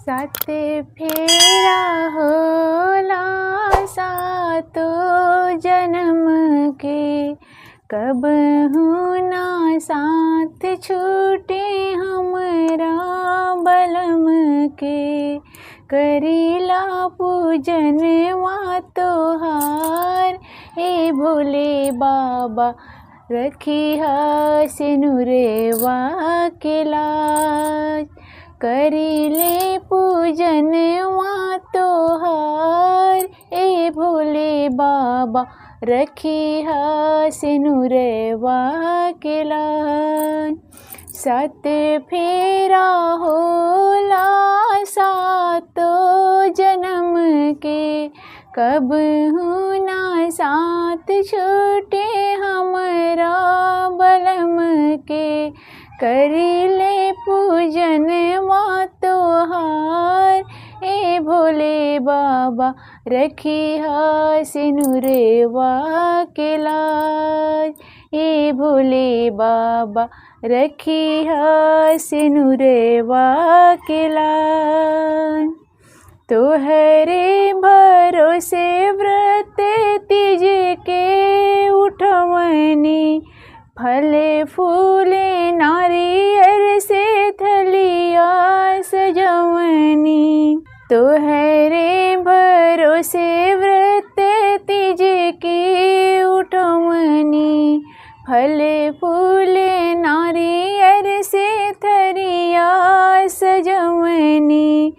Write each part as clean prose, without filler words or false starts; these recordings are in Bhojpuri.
सात फेरा होला सातो जन्म के, कबहू ना साथ छूटे हमरा बलम के। करीला पूजन वा तोहार ए भोले बाबा, रखिहा सिनुरवा के लाज। करीले पूजन वा तोहार ए भोले बाबा, रखिहा सिनुरवा के लाज। सात फेरा होला सातो जन्म के, कबहू ना साथ छूटे हमरा बलम के। करीले पूजन वा तोहार ए भोले बाबा, रखिहा सिनुरवा के लाज। ए भोले बाबा, रखिहा सिनुरवा के लाज। तोहरे भरोसे व्रत तीज के उठवनी, फले फूले नारियर से थलिया सजवनी। तोहरे भरोसे व्रत तीज के उठवनी, फले फूले नारियर से थरिया सजवनी।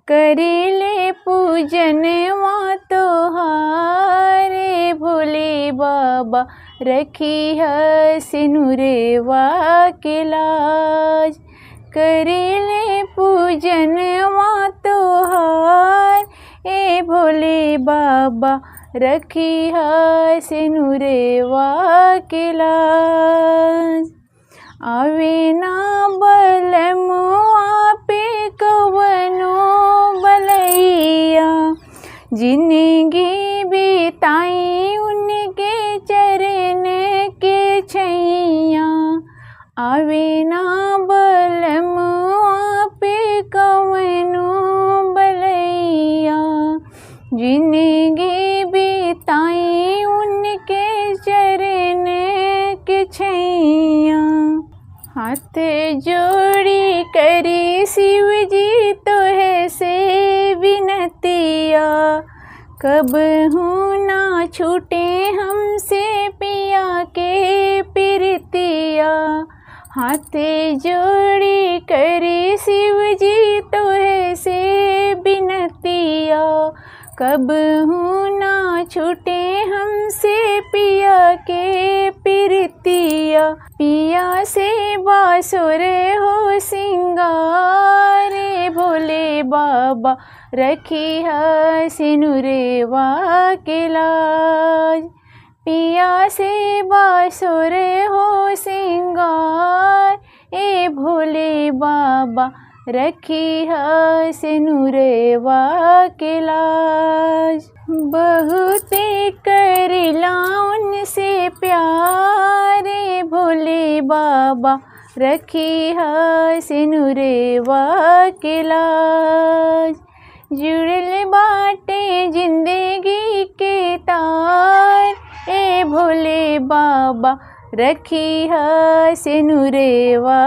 करीले पूजन वा तोहार ए भोले बाबा, रखिहा सिनुरवा के लाज। करीले पूजन वा तोहार ए भोले बाबा, रखिहा सिनुरवा के लाज। आवे ना बलमुआ पे कवनो बलैया, जिंदगी बिताई उनके चरण के छैया। आवे ना बलमुआ पे कवनो बलैया, जिंदगी बिताई उनके चरण के छैया। हाथ जोड़ी करी शिव जी तोहे से विनतिया, कबहू ना छूटे हमसे पिया के प्रीतिया। हाथ जोड़ी करी शिव जी तोहे से विनतिया, कबहू ना छूटे हमसे पिया के प्रीतिया। पिया से बासुर हो सिंगार ए भोले बाबा, रखिहा सिनुरवा के लाज। पिया से बासुर हो सिंगार ए भोले बाबा, रखिहा सिनुरवा के लाज। बहुते करिला उनसे प्यार ए भोले बाबा, रखिहा सिनुरवा के लाज। जुड़ल बाटे जिंदगी के तार ए भोले बाबा, रखिहा सिनुरवा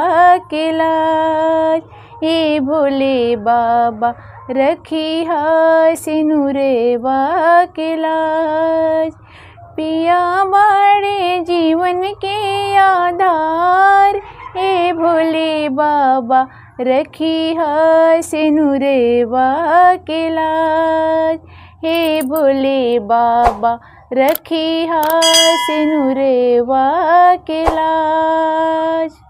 के लाज। ए भोले बाबा, रखिहा सिनुरवा के लाज। पिया बाड़े जीवन के आधार ए भोले बाबा, रखिहा सिनुरवा के लाज। हे भोले बाबा, रखिहा सिनुरवा के लाज।